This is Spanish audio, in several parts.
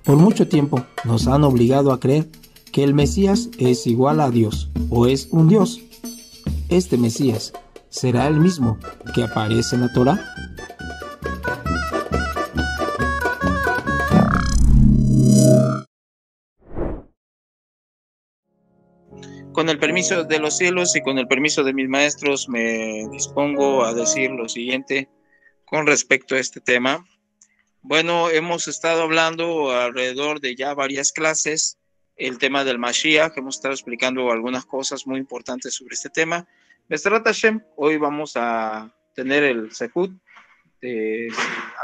Por mucho tiempo nos han obligado a creer que el Mesías es igual a Dios o es un Dios. ¿Este Mesías será el mismo que aparece en la Torá? Con el permiso de los cielos y con el permiso de mis maestros, me dispongo a decir lo siguiente con respecto a este tema. Bueno, hemos estado hablando alrededor de ya varias clases el tema del Mashiach, hemos estado explicando algunas cosas muy importantes sobre este tema. Bezrat Hashem, hoy vamos a tener el sefut de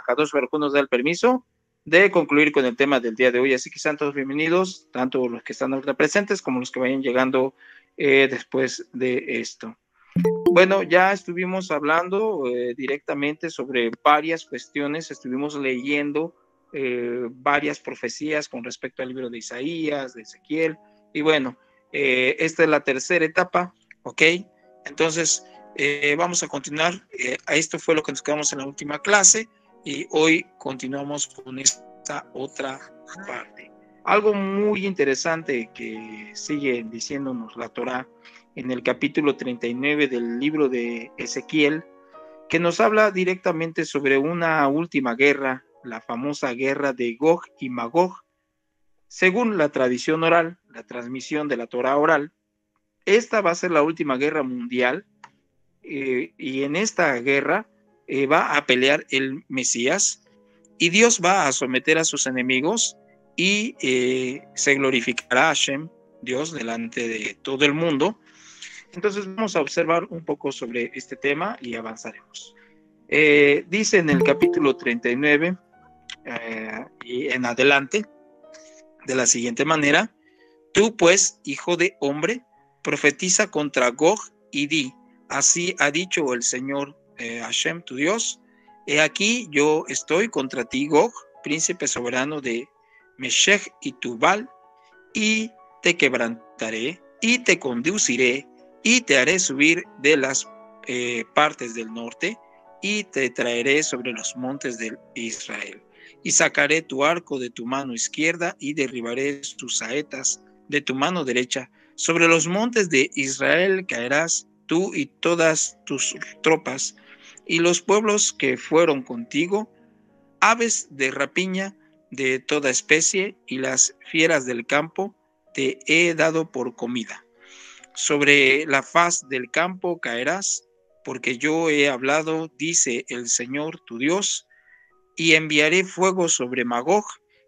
Akadosh Baruj Hu nos da el permiso de concluir con el tema del día de hoy, así que sean todos bienvenidos, tanto los que están ahorita presentes como los que vayan llegando después de esto. Bueno, ya estuvimos hablando directamente sobre varias cuestiones, estuvimos leyendo varias profecías con respecto al libro de Isaías, de Ezequiel, y bueno, esta es la tercera etapa, ¿ok? Entonces, vamos a continuar. Esto fue lo que nos quedamos en la última clase y hoy continuamos con esta otra parte. Algo muy interesante que sigue diciéndonos la Torá en el capítulo 39 del libro de Ezequiel, que nos habla directamente sobre una última guerra, la famosa guerra de Gog y Magog. Según la tradición oral, la transmisión de la Torá oral, esta va a ser la última guerra mundial y en esta guerra va a pelear el Mesías y Dios va a someter a sus enemigos y se glorificará a Hashem, Dios, delante de todo el mundo. Entonces vamos a observar un poco sobre este tema y avanzaremos. Dice en el capítulo 39 y en adelante de la siguiente manera: tú pues, hijo de hombre, profetiza contra Gog y di, así ha dicho el Señor Hashem, tu Dios, he aquí yo estoy contra ti, Gog, príncipe soberano de Meshech y Tubal, y te quebrantaré y te conduciré y te haré subir de las partes del norte y te traeré sobre los montes de Israel y sacaré tu arco de tu mano izquierda y derribaré tus saetas de tu mano derecha. Sobre los montes de Israel caerás tú y todas tus tropas y los pueblos que fueron contigo, aves de rapiña de toda especie y las fieras del campo te he dado por comida. Sobre la faz del campo caerás, porque yo he hablado, dice el Señor tu Dios, y enviaré fuego sobre Magog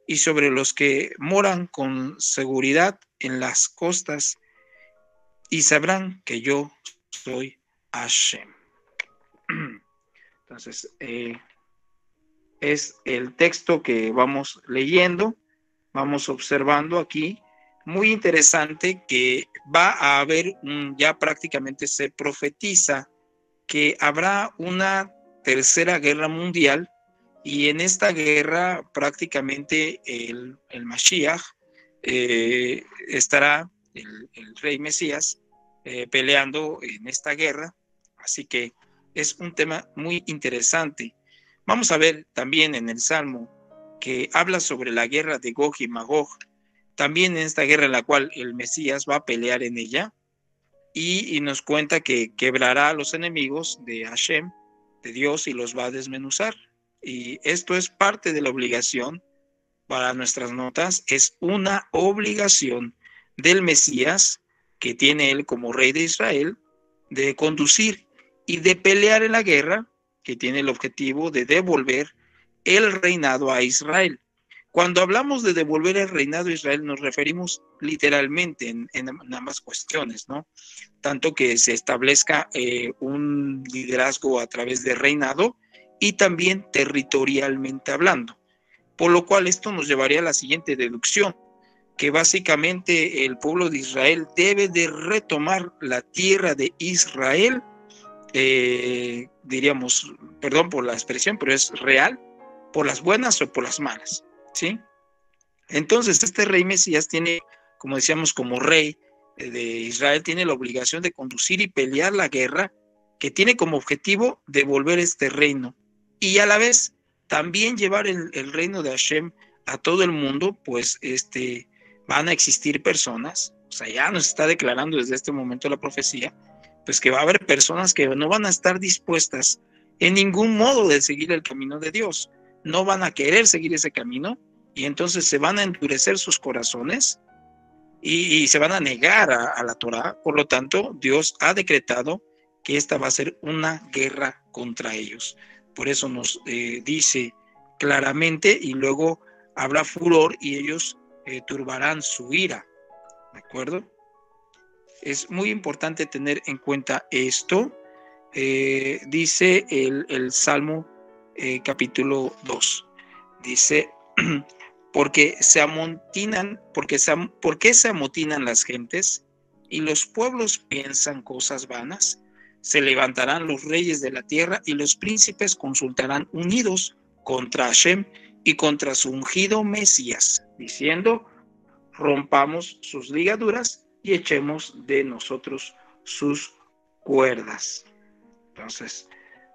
y sobre los que moran con seguridad en las costas, y sabrán que yo soy Hashem. Entonces, es el texto que vamos leyendo, vamos observando aquí. Muy interesante que va a haber, ya prácticamente se profetiza que habrá una tercera guerra mundial y en esta guerra prácticamente el Mashiach estará, el rey Mesías, peleando en esta guerra, así que es un tema muy interesante. Vamos a ver también en el Salmo que habla sobre la guerra de Gog y Magog, también en esta guerra en la cual el Mesías va a pelear en ella y nos cuenta que quebrará a los enemigos de Hashem, de Dios, y los va a desmenuzar. Y esto es parte de la obligación para nuestras notas, es una obligación del Mesías que tiene él como rey de Israel de conducir y de pelear en la guerra que tiene el objetivo de devolver el reinado a Israel. Cuando hablamos de devolver el reinado a Israel, nos referimos literalmente en ambas cuestiones, ¿no? Tanto que se establezca un liderazgo a través de reinado y también territorialmente hablando. Por lo cual esto nos llevaría a la siguiente deducción, que básicamente el pueblo de Israel debe de retomar la tierra de Israel, diríamos, perdón por la expresión, pero es real, por las buenas o por las malas, ¿sí? Entonces este rey Mesías tiene, como decíamos, como rey de Israel, tiene la obligación de conducir y pelear la guerra que tiene como objetivo devolver este reino y a la vez también llevar el reino de Hashem a todo el mundo, pues van a existir personas, o sea, ya nos está declarando desde este momento la profecía, pues que va a haber personas que no van a estar dispuestas en ningún modo de seguir el camino de Dios, no van a querer seguir ese camino, y entonces se van a endurecer sus corazones y se van a negar a la Torá. Por lo tanto, Dios ha decretado que esta va a ser una guerra contra ellos. Por eso nos dice claramente, y luego habrá furor y ellos turbarán su ira. ¿De acuerdo? Es muy importante tener en cuenta esto. Dice el Salmo capítulo 2. Dice, ¿por qué se amotinan las gentes y los pueblos piensan cosas vanas? Se levantarán los reyes de la tierra y los príncipes consultarán unidos contra Hashem y contra su ungido Mesías, diciendo, rompamos sus ligaduras y echemos de nosotros sus cuerdas. Entonces,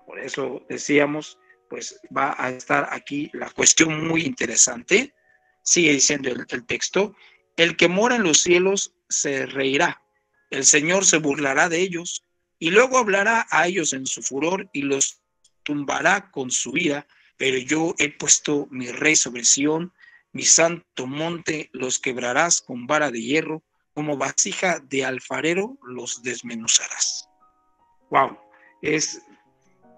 por eso decíamos, pues va a estar aquí la cuestión muy interesante. Sigue diciendo el texto, el que mora en los cielos se reirá, el Señor se burlará de ellos, y luego hablará a ellos en su furor y los tumbará con su ira, pero yo he puesto mi rey sobre Sión, mi santo monte, los quebrarás con vara de hierro, como vasija de alfarero los desmenuzarás. Wow, es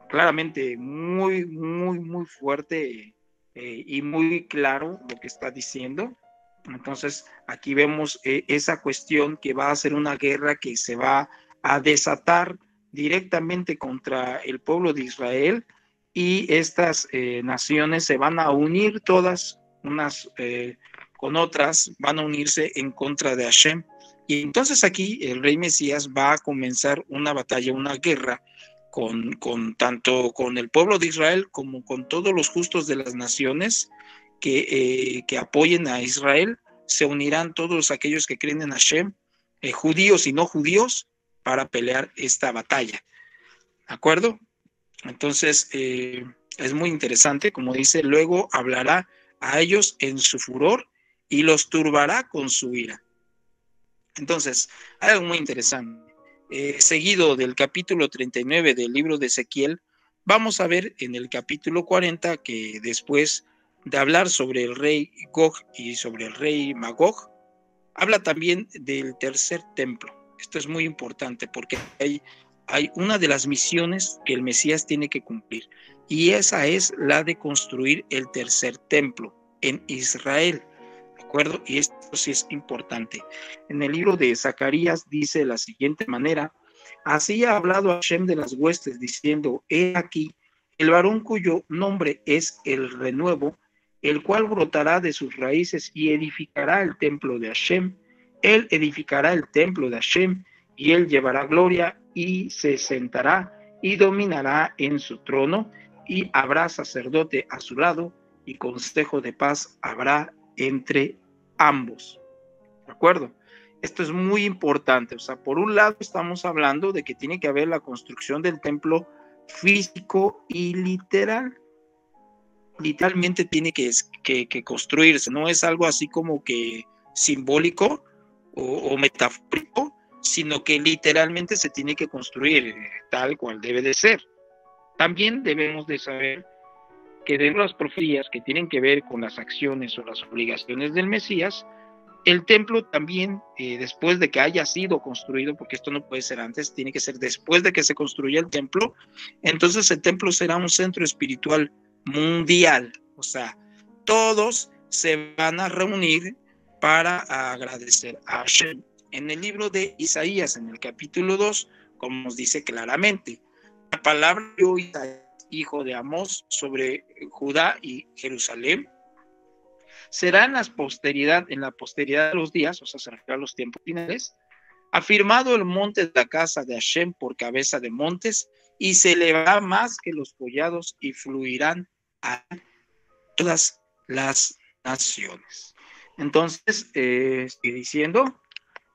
claramente muy, muy, muy fuerte y muy claro lo que está diciendo. Entonces, aquí vemos esa cuestión que va a ser una guerra que se va a desatar directamente contra el pueblo de Israel, y estas naciones se van a unir todas unas con otras, van a unirse en contra de Hashem. Y entonces aquí el rey Mesías va a comenzar una batalla, una guerra tanto con el pueblo de Israel como con todos los justos de las naciones que apoyen a Israel. Se unirán todos aquellos que creen en Hashem, judíos y no judíos, para pelear esta batalla. ¿De acuerdo? Entonces, es muy interesante, como dice, luego hablará a ellos en su furor y los turbará con su ira. Entonces, hay algo muy interesante. Seguido del capítulo 39 del libro de Ezequiel, vamos a ver en el capítulo 40 que después de hablar sobre el rey Gog y sobre el rey Magog, habla también del tercer templo. Esto es muy importante porque hay una de las misiones que el Mesías tiene que cumplir, y esa es la de construir el tercer templo en Israel. ¿De acuerdo? Y esto sí es importante. En el libro de Zacarías dice de la siguiente manera: así ha hablado Hashem de las huestes, diciendo, he aquí, el varón cuyo nombre es el renuevo, el cual brotará de sus raíces y edificará el templo de Hashem. Él edificará el templo de Hashem, y él llevará gloria, y se sentará y dominará en su trono, y habrá sacerdote a su lado, y consejo de paz habrá entre ambos. ¿De acuerdo? Esto es muy importante. O sea, por un lado estamos hablando de que tiene que haber la construcción del templo físico y literal. Literalmente tiene que construirse. No es algo así como que simbólico o metafórico, sino que literalmente se tiene que construir tal cual debe de ser. También debemos de saber que de las profecías que tienen que ver con las acciones o las obligaciones del Mesías, el templo también, después de que haya sido construido, porque esto no puede ser antes, tiene que ser después de que se construya el templo, entonces el templo será un centro espiritual mundial. O sea, todos se van a reunir para agradecer a Hashem. En el libro de Isaías, en el capítulo 2, como nos dice claramente, la palabra de Isaías, hijo de Amós, sobre Judá y Jerusalén, será en la posteridad de los días, o sea, se refiere a los tiempos finales, afirmado el monte de la casa de Hashem por cabeza de montes, y se elevará más que los collados, y fluirán a todas las naciones. Entonces, sigue diciendo,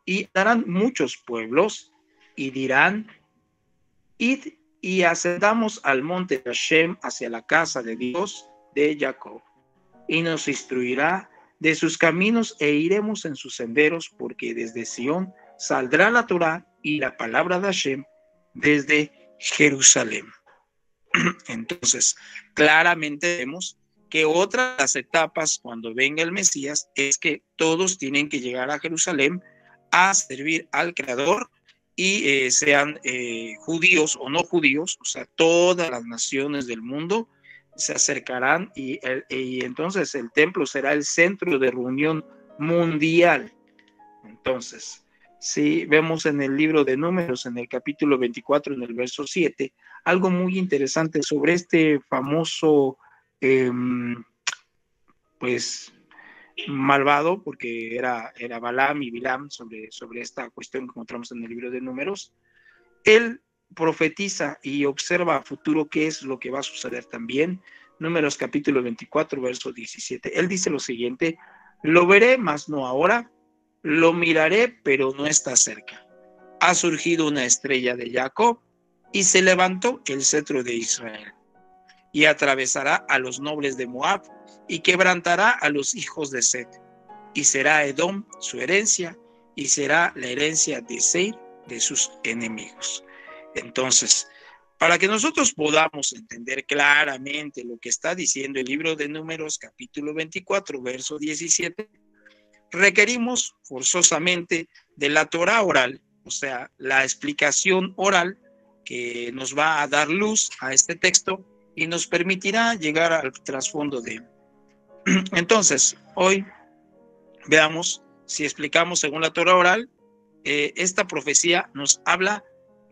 y darán muchos pueblos, y dirán, id y ascendamos al monte de Hashem, hacia la casa de Dios de Jacob. y nos instruirá de sus caminos e iremos en sus senderos, porque desde Sión saldrá la Torá y la palabra de Hashem desde Jerusalén. Entonces, claramente vemos que otra de las etapas cuando venga el Mesías es que todos tienen que llegar a Jerusalén a servir al Creador y sean judíos o no judíos, o sea, todas las naciones del mundo se acercarán y entonces el templo será el centro de reunión mundial. Entonces, si vemos en el libro de Números, en el capítulo 24, en el verso 7, algo muy interesante sobre este famoso, pues, malvado, porque era Balaam y Bilam, sobre esta cuestión que encontramos en el libro de Números. Él profetiza y observa a futuro qué es lo que va a suceder también. Números capítulo 24, verso 17. Él dice lo siguiente: lo veré, mas no ahora, lo miraré, pero no está cerca. Ha surgido una estrella de Jacob y se levantó el cetro de Israel. Y atravesará a los nobles de Moab y quebrantará a los hijos de Set. Y será Edom su herencia y será la herencia de Seir de sus enemigos. Entonces, para que nosotros podamos entender claramente lo que está diciendo el libro de Números, capítulo 24, verso 17, requerimos forzosamente de la Torá oral, o sea, la explicación oral que nos va a dar luz a este texto y nos permitirá llegar al trasfondo de él. Entonces, hoy veamos si explicamos según la Torá oral. Esta profecía nos habla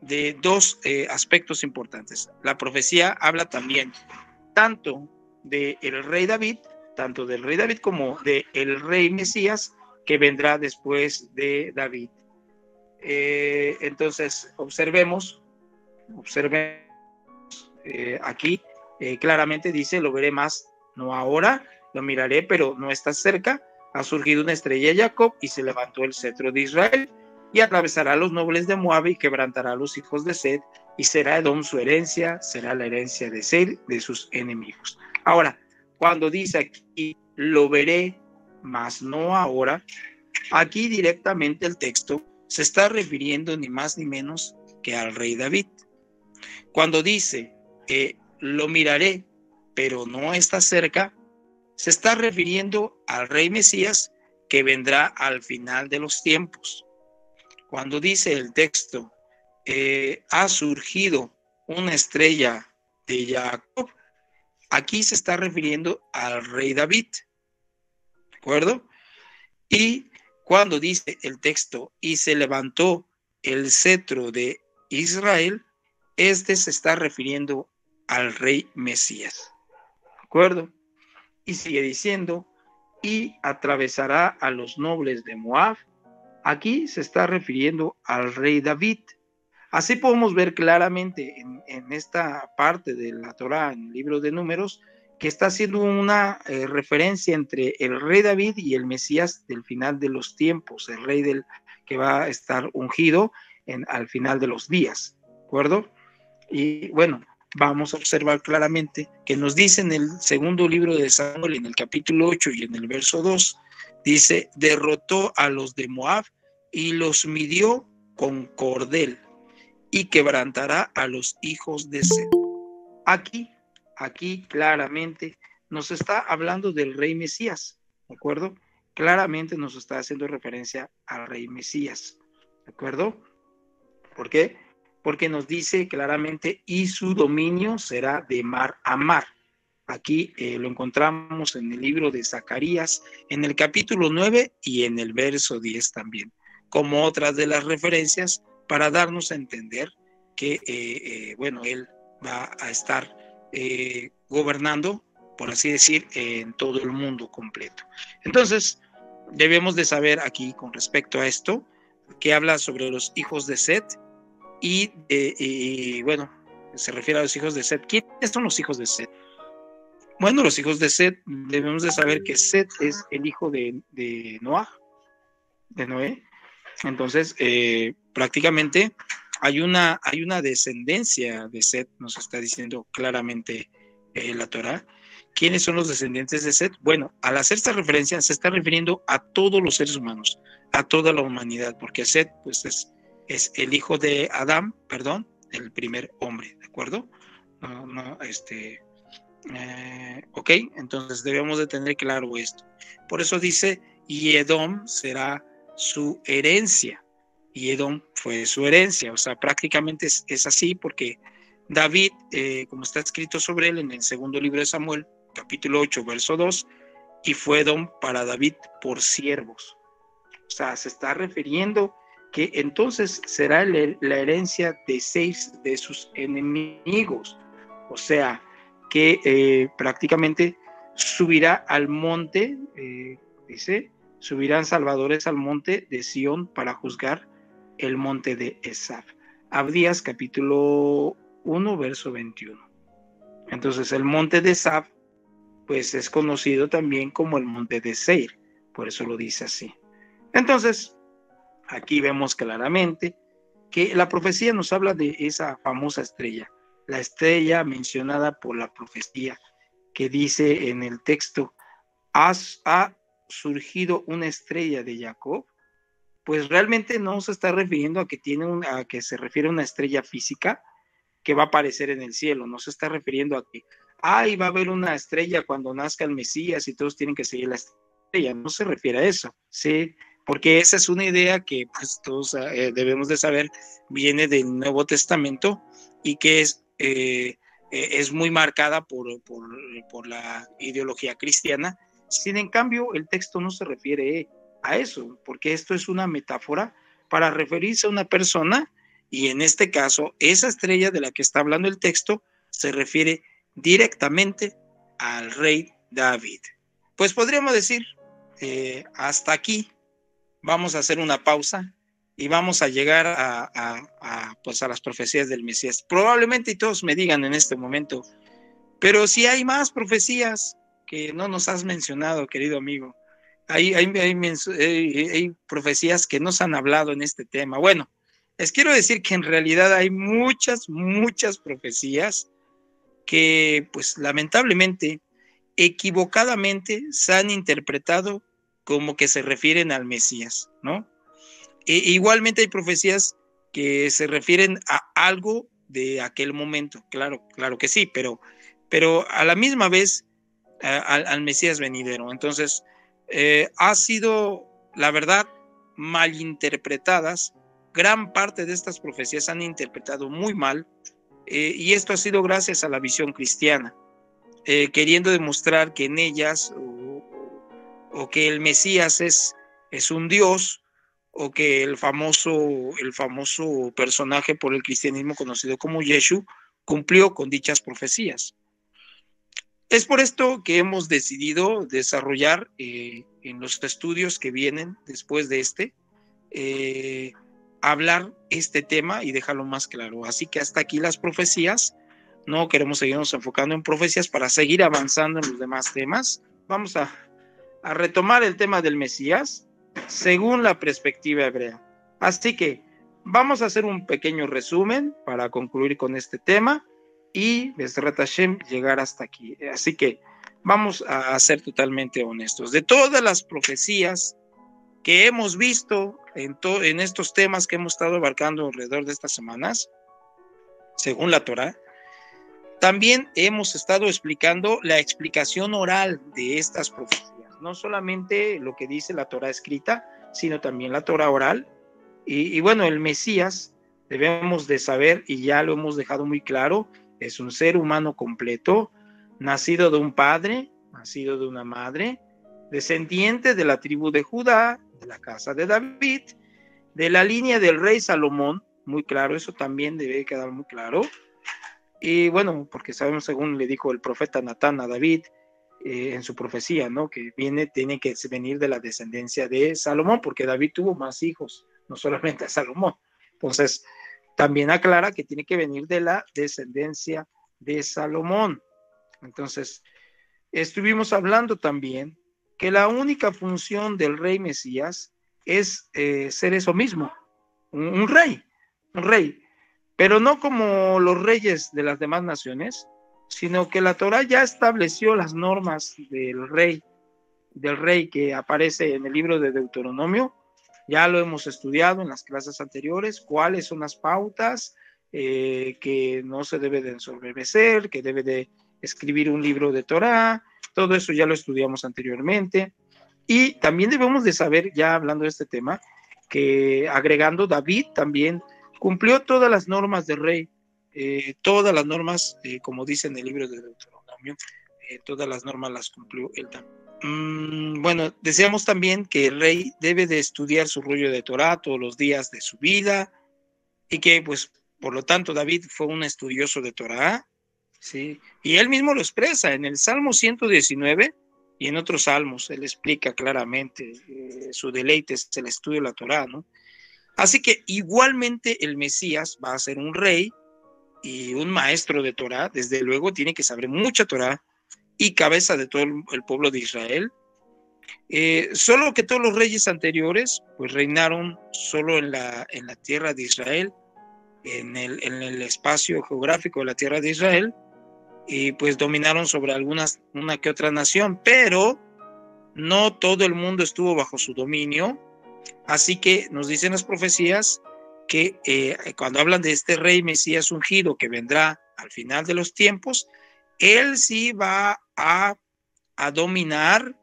de dos aspectos importantes. La profecía habla también tanto del rey David, tanto del rey David como del rey Mesías que vendrá después de David. Entonces, observemos aquí claramente dice: lo veré más, no ahora, lo miraré, pero no está cerca. Ha surgido una estrella de Jacob y se levantó el cetro de Israel y atravesará a los nobles de Moab y quebrantará a los hijos de Set y será Edom su herencia, será la herencia de Seir de sus enemigos. Ahora, cuando dice aquí lo veré, mas no ahora, aquí directamente el texto se está refiriendo ni más ni menos que al rey David. Cuando dice lo miraré, pero no está cerca, se está refiriendo al rey Mesías que vendrá al final de los tiempos. Cuando dice el texto, ha surgido una estrella de Jacob, aquí se está refiriendo al rey David, ¿de acuerdo? Y cuando dice el texto, y se levantó el cetro de Israel, este se está refiriendo al rey Mesías, ¿de acuerdo? Y sigue diciendo, y atravesará a los nobles de Moab. Aquí se está refiriendo al rey David. Así podemos ver claramente en esta parte de la Torá, en el libro de Números, que está haciendo una referencia entre el rey David y el Mesías del final de los tiempos, el rey que va a estar ungido al final de los días, ¿de acuerdo? Y bueno, vamos a observar claramente que nos dice en el segundo libro de Samuel, en el capítulo 8 y en el verso 2, dice: derrotó a los de Moab y los midió con cordel y quebrantará a los hijos de Set. Aquí claramente nos está hablando del rey Mesías, ¿de acuerdo? Claramente nos está haciendo referencia al rey Mesías, ¿de acuerdo? ¿Por qué? Porque nos dice claramente, y su dominio será de mar a mar. Aquí lo encontramos en el libro de Zacarías, en el capítulo 9 y en el verso 10 también, como otras de las referencias para darnos a entender que, bueno, él va a estar gobernando, por así decir, en todo el mundo completo. Entonces, debemos de saber aquí con respecto a esto, que habla sobre los hijos de Set y bueno, se refiere a los hijos de Set. ¿Quiénes son los hijos de Set? Bueno, los hijos de Set, debemos de saber que Set es el hijo de Noé. Entonces, prácticamente hay una descendencia de Set, nos está diciendo claramente la Torá, ¿Quiénes son los descendientes de Set? Bueno, al hacer esta referencia se está refiriendo a todos los seres humanos, a toda la humanidad, porque Set pues es el hijo de Adán, perdón, el primer hombre, ¿de acuerdo? Ok, entonces debemos de tener claro esto. Por eso dice, y Edom será su herencia. Y Edom fue su herencia, o sea, prácticamente es así porque David, como está escrito sobre él en el segundo libro de Samuel, capítulo 8, verso 2, y fue Edom para David por siervos. O sea, se está refiriendo que entonces será la herencia de 6 de sus enemigos. O sea, que prácticamente subirá al monte, dice, subirán salvadores al monte de Sión para juzgar el monte de Esaf. Abdías capítulo 1, verso 21. Entonces el monte de Esaf pues es conocido también como el monte de Seir, por eso lo dice así. Entonces, aquí vemos claramente que la profecía nos habla de esa famosa estrella, la estrella mencionada por la profecía que dice en el texto, ha surgido una estrella de Jacob, pues realmente no se está refiriendo a que se refiere a una estrella física que va a aparecer en el cielo, no se está refiriendo a que va a haber una estrella cuando nazca el Mesías y todos tienen que seguir la estrella, no se refiere a eso, ¿sí? Porque esa es una idea que pues todos debemos de saber, viene del Nuevo Testamento y que es muy marcada por la ideología cristiana. Sin en cambio, el texto no se refiere a eso, porque esto es una metáfora para referirse a una persona, y en este caso, esa estrella de la que está hablando el texto se refiere directamente al rey David. Pues podríamos decir, hasta aquí vamos a hacer una pausa y vamos a llegar pues a las profecías del Mesías. Probablemente todos me digan en este momento, pero si hay más profecías que no nos has mencionado, querido amigo. Hay profecías que no se han hablado en este tema. Bueno, les quiero decir que en realidad hay muchas profecías que, pues lamentablemente, equivocadamente se han interpretado como que se refieren al Mesías, ¿no? Igualmente hay profecías que se refieren a algo de aquel momento, claro que sí, pero a la misma vez al Mesías venidero. Entonces, ha sido, la verdad, malinterpretadas. Gran parte de estas profecías han interpretado muy mal, y esto ha sido gracias a la visión cristiana, queriendo demostrar que en ellas o que el Mesías es un Dios, o que el famoso personaje por el cristianismo conocido como Yeshua cumplió con dichas profecías. Es por esto que hemos decidido desarrollar en los estudios que vienen después de hablar este tema y dejarlo más claro. Así que hasta aquí las profecías. No queremos seguirnos enfocando en profecías para seguir avanzando en los demás temas. Vamos a retomar el tema del Mesías según la perspectiva hebrea. Así que vamos a hacer un pequeño resumen para concluir con este tema y Bezrat Hashem llegar hasta aquí. Así que vamos a ser totalmente honestos. De todas las profecías que hemos visto en estos temas que hemos estado abarcando alrededor de estas semanas, según la Torá, también hemos estado explicando la explicación oral de estas profecías. No solamente lo que dice la Torá escrita, sino también la Torá oral. Y bueno, el Mesías, debemos de saber, y ya lo hemos dejado muy claro, es un ser humano completo, nacido de un padre, nacido de una madre, descendiente de la tribu de Judá, de la casa de David, de la línea del rey Salomón, muy claro, eso también debe quedar muy claro. Y bueno, porque sabemos, según le dijo el profeta Natán a David en su profecía, ¿no? Que tiene que venir de la descendencia de Salomón, porque David tuvo más hijos, no solamente a Salomón. Entonces, también aclara que tiene que venir de la descendencia de Salomón. Entonces, estuvimos hablando también que la única función del rey Mesías es ser eso mismo, un rey, pero no como los reyes de las demás naciones, sino que la Torá ya estableció las normas del rey que aparece en el libro de Deuteronomio. Ya lo hemos estudiado en las clases anteriores, cuáles son las pautas que no se debe de ensoberbecer, que debe de escribir un libro de Torá. Todo eso ya lo estudiamos anteriormente. Y también debemos de saber, ya hablando de este tema, que agregando, David también cumplió todas las normas del rey, todas las normas, como dice en el libro de Deuteronomio, todas las normas las cumplió él también. Bueno, decíamos también que el rey debe de estudiar su rollo de Torá todos los días de su vida, y que pues por lo tanto David fue un estudioso de Torá, ¿sí? Y él mismo lo expresa en el Salmo 119 y en otros salmos. Él explica claramente su deleite es el estudio de la Torá, ¿no? Así que igualmente el Mesías va a ser un rey y un maestro de Torá. Desde luego tiene que saber mucha Torá y cabeza de todo el pueblo de Israel. Solo que todos los reyes anteriores pues reinaron solo en la tierra de Israel, en el espacio geográfico de la tierra de Israel, y pues dominaron sobre una que otra nación, pero no todo el mundo estuvo bajo su dominio. Así que nos dicen las profecías que cuando hablan de este rey Mesías ungido que vendrá al final de los tiempos, él sí va a dominar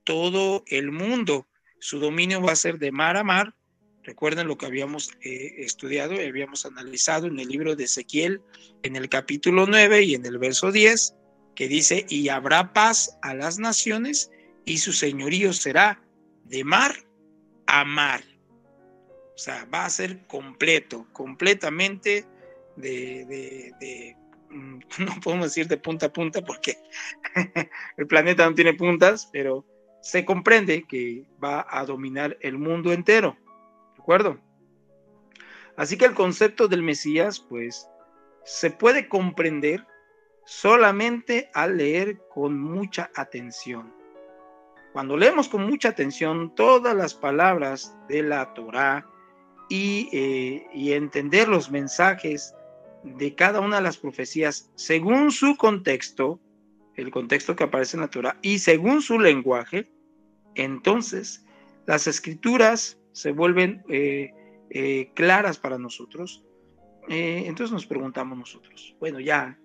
todo el mundo. Su dominio va a ser de mar a mar. Recuerden lo que habíamos estudiado y habíamos analizado en el libro de Ezequiel, en el capítulo 9 y en el verso 10, que dice, y habrá paz a las naciones y su señorío será de mar a mar. O sea, va a ser completamente no podemos decir de punta a punta porque el planeta no tiene puntas, pero se comprende que va a dominar el mundo entero. ¿De acuerdo? Así que el concepto del Mesías, pues, se puede comprender solamente al leer con mucha atención. Cuando leemos con mucha atención todas las palabras de la Torá y entender los mensajes de cada una de las profecías según su contexto, el contexto que aparece en la Torá, y según su lenguaje, entonces las escrituras se vuelven claras para nosotros. Entonces nos preguntamos nosotros, bueno, ya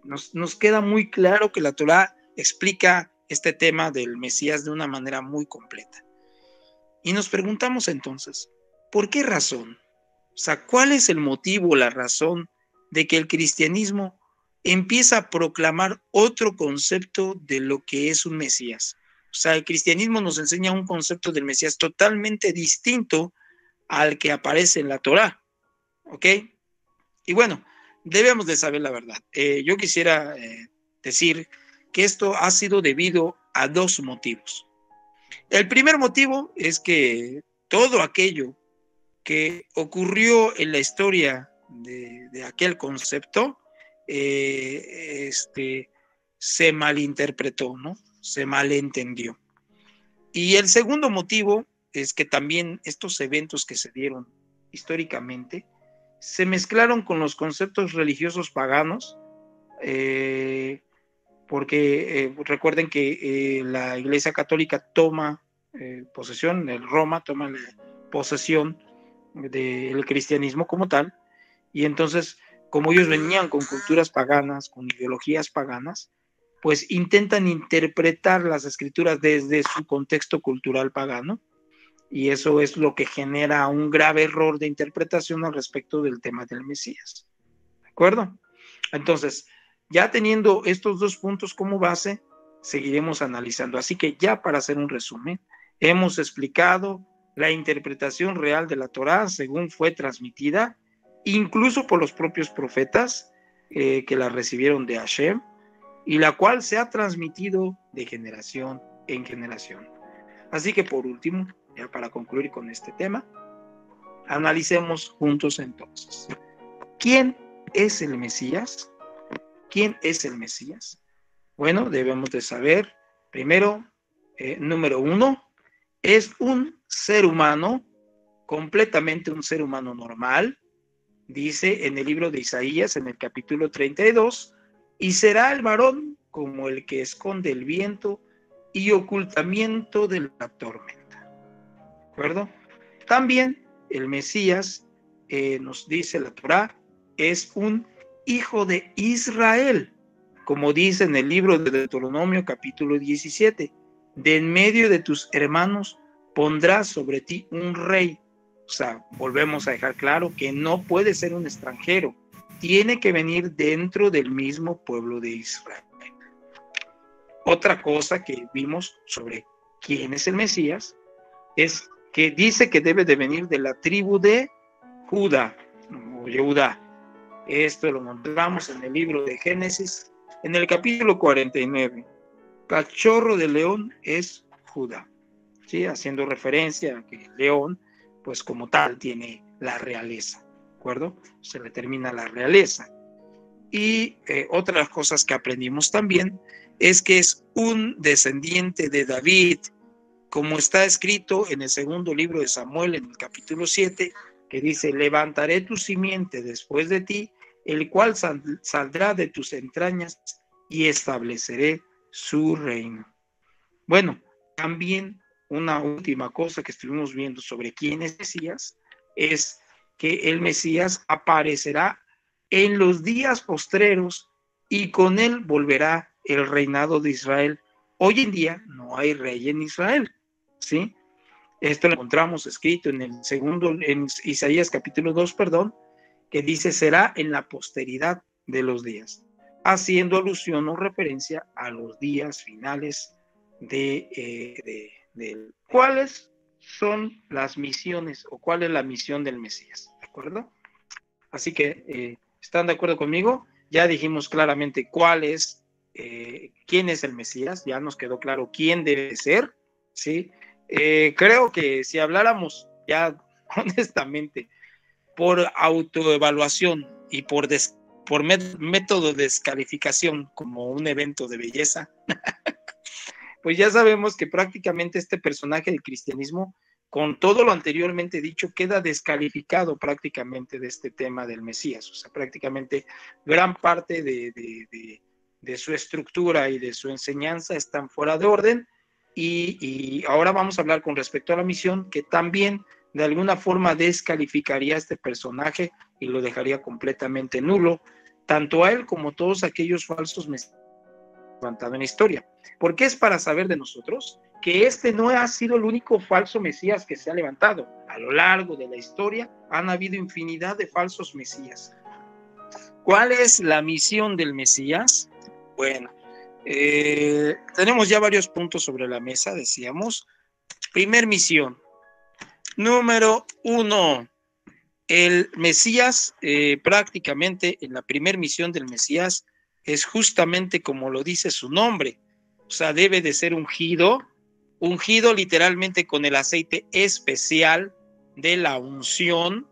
nos queda muy claro que la Torá explica este tema del Mesías de una manera muy completa. Y nos preguntamos entonces, ¿por qué razón? O sea, ¿cuál es el motivo, la razón de que el cristianismo empieza a proclamar otro concepto de lo que es un Mesías? O sea, el cristianismo nos enseña un concepto del Mesías totalmente distinto al que aparece en la Torá, ¿ok? Y bueno, debemos de saber la verdad. Yo quisiera decir que esto ha sido debido a dos motivos. El primer motivo es que todo aquello que ocurrió en la historia de aquel concepto se malinterpretó, ¿no? Se malentendió. Y el segundo motivo es que también estos eventos que se dieron históricamente se mezclaron con los conceptos religiosos paganos, porque recuerden que la Iglesia Católica toma posesión, Roma toma la posesión del cristianismo como tal, y entonces como ellos venían con culturas paganas, con ideologías paganas, pues intentan interpretar las escrituras desde su contexto cultural pagano, y eso es lo que genera un grave error de interpretación al respecto del tema del Mesías. ¿De acuerdo? Entonces, ya teniendo estos dos puntos como base, seguiremos analizando. Así que ya para hacer un resumen, hemos explicado la interpretación real de la Torá según fue transmitida, incluso por los propios profetas que la recibieron de Hashem, y la cual se ha transmitido de generación en generación. Así que por último, ya para concluir con este tema, analicemos juntos entonces. ¿Quién es el Mesías? ¿Quién es el Mesías? Bueno, debemos de saber, primero, número uno, es un ser humano, completamente un ser humano normal. Dice en el libro de Isaías, en el capítulo 32, y será el varón como el que esconde el viento y ocultamiento de la tormenta. ¿De acuerdo? También el Mesías, nos dice la Torá, es un hijo de Israel, como dice en el libro de Deuteronomio capítulo 17, de en medio de tus hermanos pondrás sobre ti un rey. O sea, volvemos a dejar claro que no puede ser un extranjero, tiene que venir dentro del mismo pueblo de Israel. Otra cosa que vimos sobre quién es el Mesías es que dice que debe de venir de la tribu de Judá o Yehudá. Esto lo encontramos en el libro de Génesis, en el capítulo 49. Cachorro de león es Judá, ¿sí? Haciendo referencia a que el león, pues como tal, tiene la realeza, ¿de acuerdo? Se le termina la realeza. Y otras cosas que aprendimos también es que es un descendiente de David, como está escrito en el segundo libro de Samuel, en el capítulo 7, que dice: levantaré tu simiente después de ti, el cual saldrá de tus entrañas y estableceré su reino. Bueno, también una última cosa que estuvimos viendo sobre quién es Mesías es que el Mesías aparecerá en los días postreros y con él volverá el reinado de Israel. Hoy en día no hay rey en Israel, ¿sí? Esto lo encontramos escrito en el segundo, en Isaías capítulo 2, perdón, que dice: será en la posteridad de los días, haciendo alusión o referencia a los días finales de ¿cuáles son las misiones o cuál es la misión del Mesías? ¿De acuerdo? Así que, ¿están de acuerdo conmigo? Ya dijimos claramente quién es el Mesías, ya nos quedó claro quién debe ser, ¿sí? Creo que si habláramos ya honestamente por autoevaluación y por método de descalificación como un evento de belleza, pues ya sabemos que prácticamente este personaje del cristianismo, con todo lo anteriormente dicho, queda descalificado prácticamente de este tema del Mesías. O sea, prácticamente gran parte de su estructura y de su enseñanza están fuera de orden. Y ahora vamos a hablar con respecto a la misión, que también de alguna forma descalificaría a este personaje y lo dejaría completamente nulo, tanto a él como a todos aquellos falsos mesías levantado en la historia, porque es para saber de nosotros que este no ha sido el único falso mesías que se ha levantado. A lo largo de la historia han habido infinidad de falsos mesías. ¿Cuál es la misión del Mesías? Bueno, tenemos ya varios puntos sobre la mesa, decíamos. Primer misión. Número 1. El Mesías, prácticamente en la primer misión del Mesías, es justamente como lo dice su nombre. O sea, debe de ser ungido literalmente con el aceite especial de la unción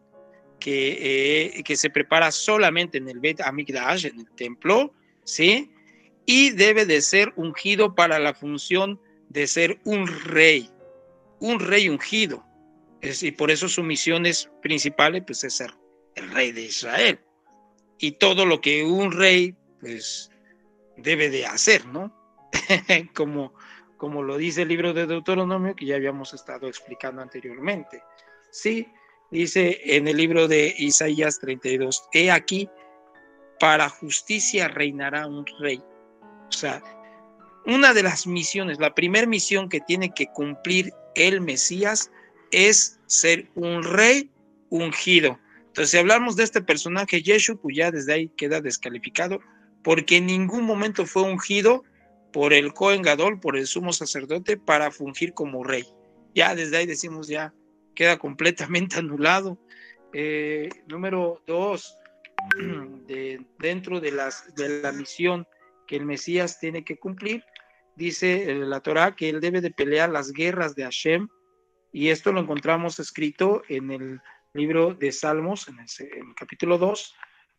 que se prepara solamente en el Bet Hamikdash, en el templo, ¿sí? Y debe de ser ungido para la función de ser un rey ungido. Y por eso su misión principal pues, es ser el rey de Israel. Y todo lo que un rey pues debe de hacer, ¿no? como lo dice el libro de Deuteronomio, que ya habíamos estado explicando anteriormente. Sí, dice en el libro de Isaías 32, he aquí, para justicia reinará un rey. O sea, una de las misiones, la primera misión que tiene que cumplir el Mesías es ser un rey ungido. Entonces, si hablamos de este personaje, Yeshua, pues ya desde ahí queda descalificado, porque en ningún momento fue ungido por el Cohen Gadol, por el sumo sacerdote, para fungir como rey. Ya desde ahí decimos, ya queda completamente anulado. Número 2, dentro de la misión que el Mesías tiene que cumplir, dice la Torá que él debe de pelear las guerras de Hashem, y esto lo encontramos escrito en el libro de Salmos, en el capítulo 2,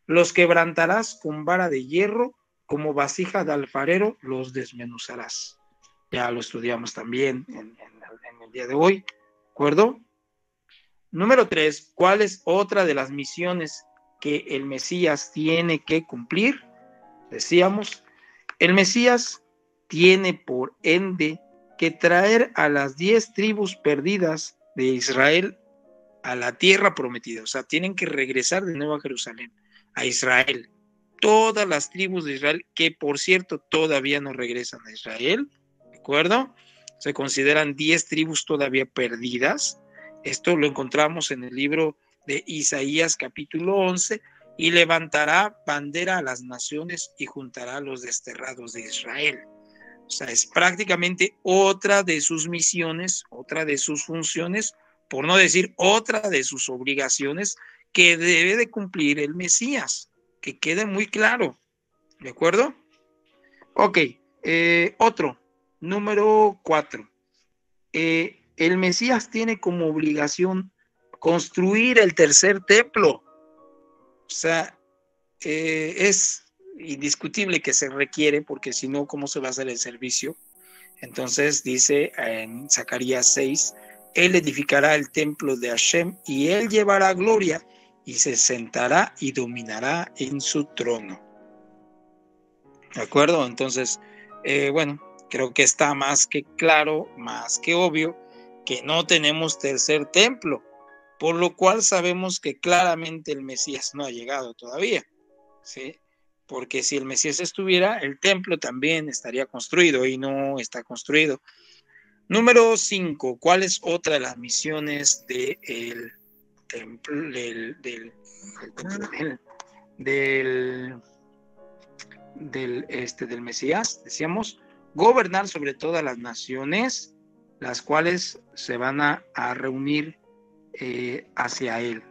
los quebrantarás con vara de hierro, como vasija de alfarero los desmenuzarás. Ya lo estudiamos también en el día de hoy, ¿de acuerdo? Número 3, ¿cuál es otra de las misiones que el Mesías tiene que cumplir? Decíamos, el Mesías tiene por ende que traer a las 10 tribus perdidas de Israel a la tierra prometida. O sea, tienen que regresar de nuevo a Jerusalén, a Israel. Todas las tribus de Israel, que por cierto todavía no regresan a Israel, ¿de acuerdo? Se consideran 10 tribus todavía perdidas. Esto lo encontramos en el libro de Isaías capítulo 11, y levantará bandera a las naciones y juntará a los desterrados de Israel. O sea, es prácticamente otra de sus misiones, otra de sus funciones, por no decir otra de sus obligaciones que debe de cumplir el Mesías, que quede muy claro, ¿de acuerdo? Ok, otro, número 4. El Mesías tiene como obligación construir el tercer templo. O sea, es indiscutible que se requiere, porque si no, ¿cómo se va a hacer el servicio? Entonces dice en Zacarías 6, él edificará el templo de Hashem y él llevará gloria y se sentará y dominará en su trono. ¿De acuerdo? Entonces, bueno, creo que está más que claro, más que obvio, que no tenemos tercer templo, por lo cual sabemos que claramente el Mesías no ha llegado todavía, ¿sí? Porque si el Mesías estuviera, el templo también estaría construido y no está construido. Número 5, ¿cuál es otra de las misiones del templo, del Mesías? Decíamos, gobernar sobre todas las naciones, las cuales se van a reunir hacia él.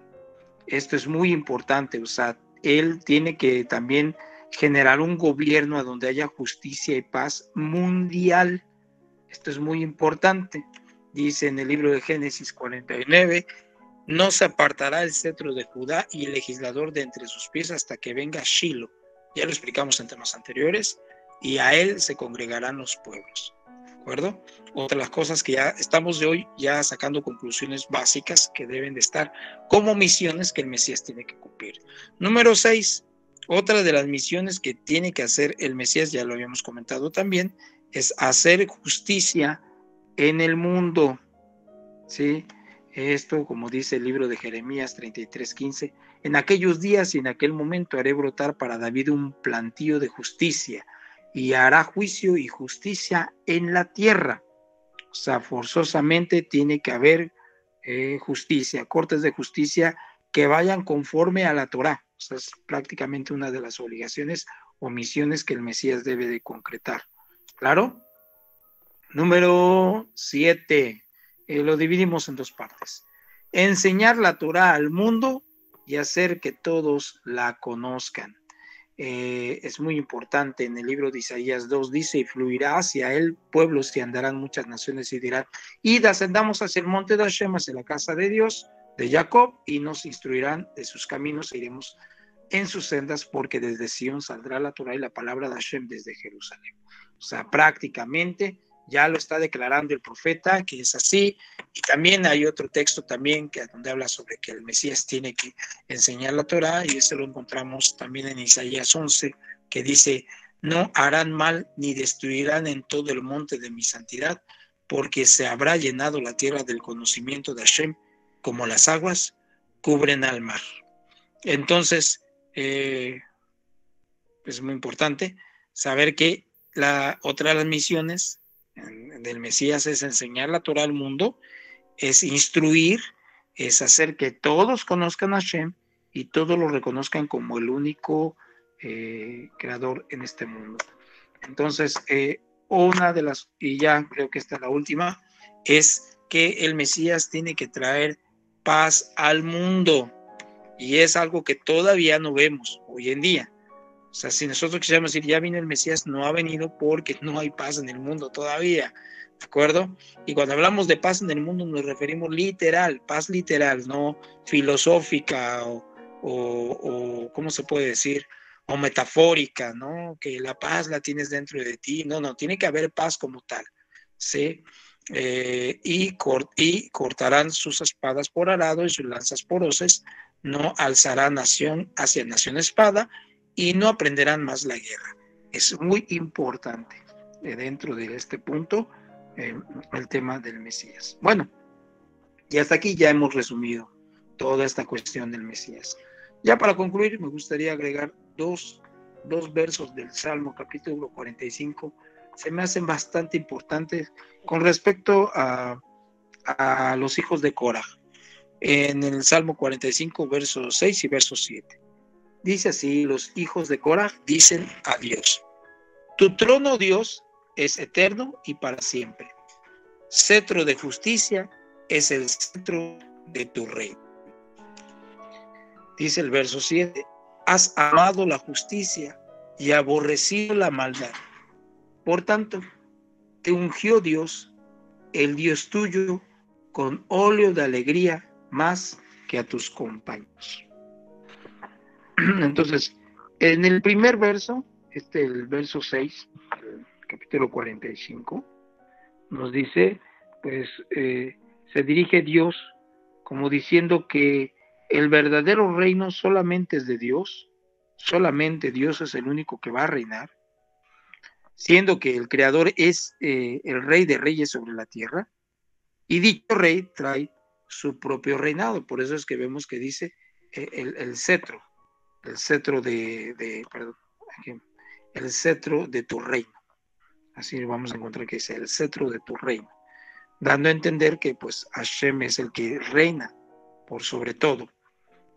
Esto es muy importante, o sea, él tiene que también generar un gobierno a donde haya justicia y paz mundial. Esto es muy importante. Dice en el libro de Génesis 49, no se apartará el cetro de Judá y el legislador de entre sus pies hasta que venga Shilo. Ya lo explicamos en temas anteriores, y a él se congregarán los pueblos. ¿De acuerdo? Otra de las cosas que ya estamos de hoy ya sacando conclusiones básicas que deben de estar como misiones que el Mesías tiene que cumplir. Número 6, otra de las misiones que tiene que hacer el Mesías, ya lo habíamos comentado también, es hacer justicia en el mundo, ¿sí? Esto, como dice el libro de Jeremías 33:15, en aquellos días y en aquel momento haré brotar para David un plantío de justicia y hará juicio y justicia en la tierra. O sea, forzosamente tiene que haber justicia, cortes de justicia que vayan conforme a la Torá. O sea, es prácticamente una de las obligaciones o misiones que el Mesías debe de concretar. ¿Claro? Número 7. Lo dividimos en dos partes. Enseñar la Torá al mundo y hacer que todos la conozcan. Es muy importante. En el libro de Isaías 2 dice, y fluirá hacia él pueblos y andarán muchas naciones y dirán, id, ascendamos hacia el monte de Hashem, hacia la casa de Dios, de Jacob, y nos instruirán de sus caminos e iremos en sus sendas, porque desde Sion saldrá la Torá y la palabra de Hashem desde Jerusalén. O sea, prácticamente ya lo está declarando el profeta, que es así. Y también hay otro texto también que donde habla sobre que el Mesías tiene que enseñar la Torá, y ese lo encontramos también en Isaías 11, que dice, no harán mal ni destruirán en todo el monte de mi santidad, porque se habrá llenado la tierra del conocimiento de Hashem, como las aguas cubren al mar. Entonces, es muy importante saber que la otra de las misiones del Mesías es enseñar la Torá al mundo, es instruir, es hacer que todos conozcan a Hashem y todos lo reconozcan como el único creador en este mundo. Entonces, una de las, y ya creo que esta es la última, es que el Mesías tiene que traer paz al mundo, y es algo que todavía no vemos hoy en día. O sea, si nosotros quisiéramos decir, ya vino el Mesías, no ha venido porque no hay paz en el mundo todavía, ¿de acuerdo? Y cuando hablamos de paz en el mundo nos referimos literal, paz literal, no filosófica o ¿cómo se puede decir? O metafórica, ¿no? Que la paz la tienes dentro de ti. No, tiene que haber paz como tal, ¿sí? Y cortarán sus espadas por arado y sus lanzas por hoces, no alzará nación hacia nación espada, y no aprenderán más la guerra. Es muy importante dentro de este punto el tema del Mesías. Bueno, y hasta aquí ya hemos resumido toda esta cuestión del Mesías. Ya para concluir, me gustaría agregar dos versos del Salmo capítulo 45. Se me hacen bastante importantes con respecto a los hijos de Coraj. En el Salmo 45, versos 6 y verso 7. Dice así: los hijos de Coraj dicen a Dios: tu trono, Dios, es eterno y para siempre. Cetro de justicia es el cetro de tu reino. Dice el verso 7: has amado la justicia y aborrecido la maldad. Por tanto, te ungió Dios, el Dios tuyo, con óleo de alegría más que a tus compañeros. Entonces, en el primer verso, el verso 6, el capítulo 45, nos dice, pues, se dirige Dios como diciendo que el verdadero reino solamente es de Dios, solamente Dios es el único que va a reinar, siendo que el Creador es el Rey de Reyes sobre la tierra, y dicho Rey trae su propio reinado. Por eso es que vemos que dice el cetro el cetro de tu reino. Así vamos a encontrar que dice el cetro de tu reino, dando a entender que pues Hashem es el que reina por sobre todo.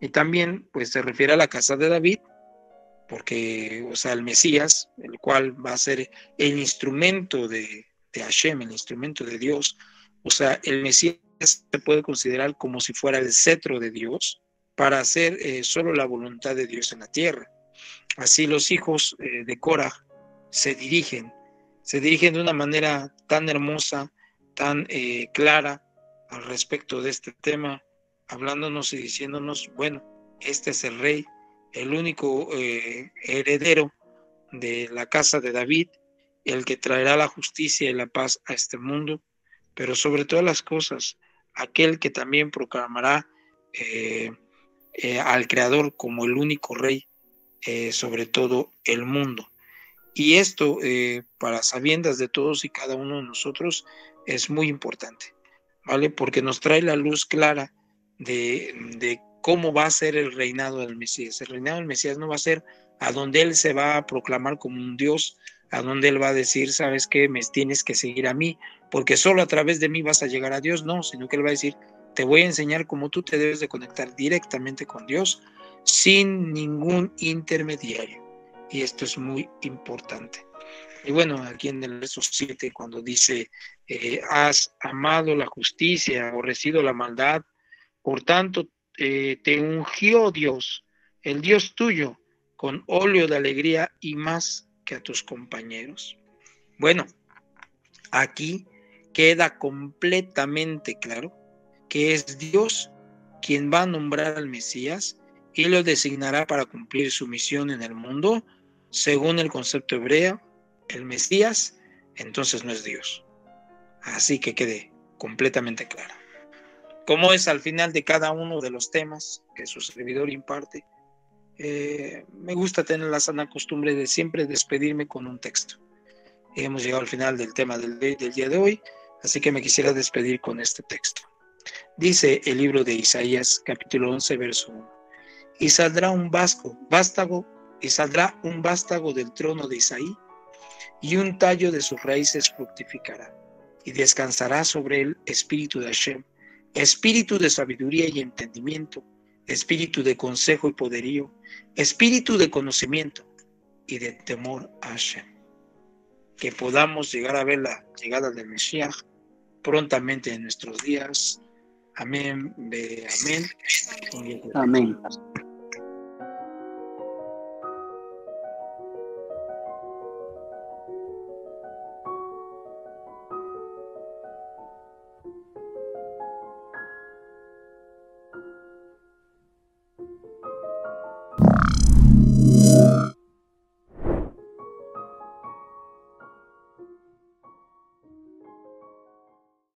Y también pues se refiere a la casa de David, porque, o sea, el Mesías, el cual va a ser el instrumento de Hashem, el instrumento de Dios. O sea, el Mesías se puede considerar como si fuera el cetro de Dios para hacer solo la voluntad de Dios en la tierra. Así los hijos de Korah se dirigen de una manera tan hermosa, tan clara al respecto de este tema, hablándonos y diciéndonos, bueno, este es el rey, el único heredero de la casa de David, el que traerá la justicia y la paz a este mundo, pero sobre todas las cosas, aquel que también proclamará al Creador como el único rey sobre todo el mundo. Y esto, para sabiendas de todos y cada uno de nosotros, es muy importante, ¿vale? Porque nos trae la luz clara de cómo va a ser el reinado del Mesías. El reinado del Mesías no va a ser a donde Él se va a proclamar como un Dios, a donde Él va a decir, ¿sabes qué? Me tienes que seguir a mí, porque solo a través de mí vas a llegar a Dios. No, sino que Él va a decir, te voy a enseñar cómo tú te debes de conectar directamente con Dios, sin ningún intermediario. Y esto es muy importante. Y bueno, aquí en el verso 7, cuando dice, has amado la justicia, aborrecido la maldad, por tanto te ungió Dios, el Dios tuyo, con óleo de alegría y más que a tus compañeros. Bueno, aquí queda completamente claro que es Dios quien va a nombrar al Mesías y lo designará para cumplir su misión en el mundo. Según el concepto hebreo, el Mesías entonces no es Dios. Así que quede completamente claro. Como es al final de cada uno de los temas que su servidor imparte, me gusta tener la sana costumbre de siempre despedirme con un texto. Hemos llegado al final del tema del día de hoy, así que me quisiera despedir con este texto. Dice el libro de Isaías, capítulo 11, verso 1. Y saldrá un vástago del trono de Isaí, y un tallo de sus raíces fructificará, y descansará sobre él espíritu de Hashem, espíritu de sabiduría y entendimiento, espíritu de consejo y poderío, espíritu de conocimiento y de temor a Hashem. Que podamos llegar a ver la llegada del Mesías prontamente en nuestros días. Amén. Amén. Amén.